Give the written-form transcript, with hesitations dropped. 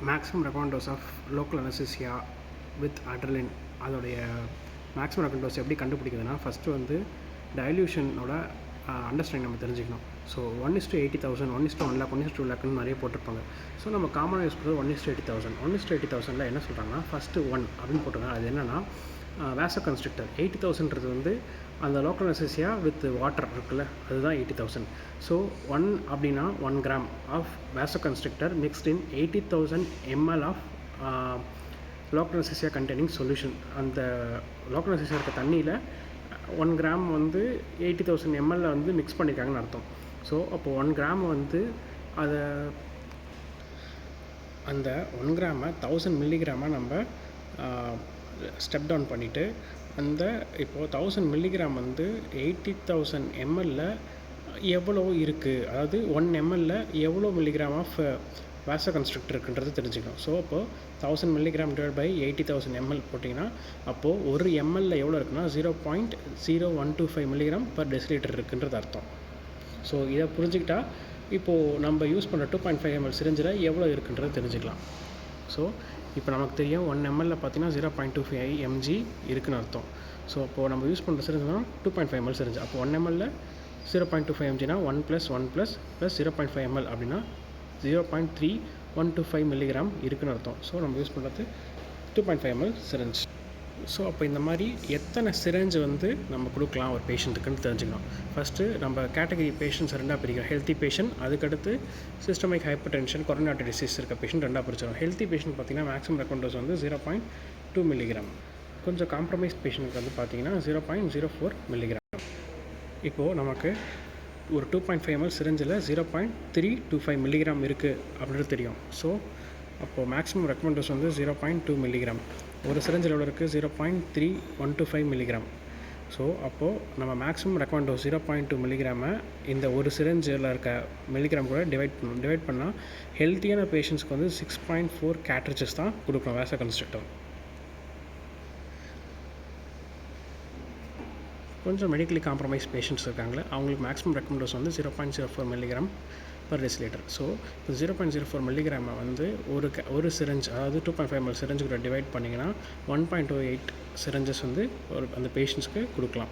Maximum recommend dose of local anaesthesia with adrenaline அதோடைய maximum recommend dose எப்படி கண்டுபிடிக்குதுன்னா, first வந்து டைல்யூஷனோட அண்டர்ஸ்டாண்டிங் நம்ம தெரிஞ்சுக்கணும். ஸோ 1:80,000, 1:1 lakh, 1:2 lakhன்னு நிறைய போட்டிருப்பாங்க. ஸோ நம்ம காமனாக யூஸ் பண்ணுறது 1:80,000. 1:80,000 என்ன சொல்கிறாங்கன்னா, ஃபஸ்ட்டு 1 அப்படின்னு போட்டிருக்காங்க. அது என்னென்னா வேசோ கன்ஸ்ட்ரிக்டர். 80,000ன்றது வந்து அந்த லோக்கல் அனஸ்தீசியா வித் வாட்டர் இருக்குல்ல, அதுதான் 80,000. ஸோ 1 அப்படின்னா 1 gram of vasoconstrictor mixed in 80,000 ml of local anaesthesia containing solution. அந்த லோக்கல் அனஸ்தீசியா இருக்க தண்ணியில் 1 gram வந்து 80,000 ml வந்து மிக்ஸ் பண்ணியிருக்காங்கன்னு அர்த்தம். ஸோ அப்போது 1 gram வந்து அதை அந்த 1 gram 1000 milligram நம்ம ஸ்டெப் டவுன் பண்ணிவிட்டு அந்த இப்போது 1000 milligram வந்து 80,000 ml எவ்வளோ இருக்குது, அதாவது 1 ml எவ்வளோ மில்லிகிராம் ஆஃப் வேசோ கன்ஸ்ட்ரிக்டர் இருக்குன்றது தெரிஞ்சுக்கணும். ஸோ அப்போது 1000 milligram டிவைட் பை 80,000 ml போட்டிங்கன்னா அப்போது ஒரு ml எவ்வளோ இருக்குன்னா 0.0125 milligram per deciliter இருக்குன்றது அர்த்தம். ஸோ இதை புரிஞ்சுக்கிட்டா இப்போது நம்ம யூஸ் பண்ணுற 2.5 ml சிரிஞ்சில் எவ்வளோ இருக்குன்றது தெரிஞ்சுக்கலாம். ஸோ இப்போ நமக்கு தெரியும் 1 ml பார்த்தீங்கன்னா 0.25 mg இருக்குன்னு அர்த்தம். ஸோ அப்போது நம்ம யூஸ் பண்ணுற சிரிஞ்சுனா 2.5 ml சிரிஞ்சு. அப்போ 1 ml 0.25 mgனா 1 + 1 + 0.5 ml அப்படின்னா 0.3125 milligram இருக்குன்னு அர்த்தம். ஸோ நம்ம யூஸ் பண்ணுறது 2.5 ml சிரிஞ்ச். ஸோ அப்போ இந்த மாதிரி எத்தனை சிரஞ்சு வந்து நம்ம கொடுக்கலாம் ஒரு பேஷண்ட்டுக்குன்னு தெரிஞ்சுக்கணும். ஃபஸ்ட்டு நம்ம கேட்டகரி பேஷண்ட்ஸ் ரெண்டாக பிரிக்கிறோம். ஹெல்த்தி பேஷண்ட், அதுக்கடுத்து systemic hyper tension, corona artery disease இருக்க பேஷண்ட் ரெண்டாக பிரிச்சிடும். ஹெல்த்தி பேஷண்ட் பார்த்திங்கன்னா மேக்ஸிமம் ரெக்கமெண்ட் டோஸ் வந்து 0.2 milligram. கொஞ்சம் காம்ப்ரமைஸ் பேஷண்ட்டுக்கு வந்து பார்த்திங்கன்னா 0.04 milligram. இப்போது நமக்கு ஒரு 2.5 ml சிரிஞ்சில் 0.325 milligram இருக்குது அப்படின்றது தெரியும். ஸோ அப்போது மேக்ஸிமம் ரெக்கமெண்ட் டோஸ் வந்து 0.2 milligram. ஒரு சிரிஞ்சில் எவ்வளோ இருக்குது 0.3125 milligram. ஸோ அப்போது நம்ம மேக்ஸிமம் ரெக்கமெண்ட் டோஸ் 0.2 milligram இந்த ஒரு சிரிஞ்சில் இருக்க மில்லிகிராம் கூட டிவைட் பண்ணால் ஹெல்த்தியான பேஷண்ட்ஸ்க்கு வந்து 6.4 cartridges தான் கொடுக்கணும் வேசோ கன்ஸ்ட்ரிக்டர். கொஞ்சம் மெடிக்கலி காம்ப்ரமைஸ் பேஷண்ட்ஸ் இருக்காங்களே அவங்களுக்கு மேக்ஸிமம் ரெக்கமெண்ட் டோஸ் வந்து 0.04 milligram per deciliter. ஸோ இப்போ 0.04 milligram வந்து ஒரு சிரஞ்ச், அதாவது 2.5 ml சிரஞ்சு கூட டிவைட் பண்ணிங்கன்னா 1.28 சிரஞ்சஸ் வந்து அந்த பேஷண்ட்ஸ்க்கு கொடுக்கலாம்.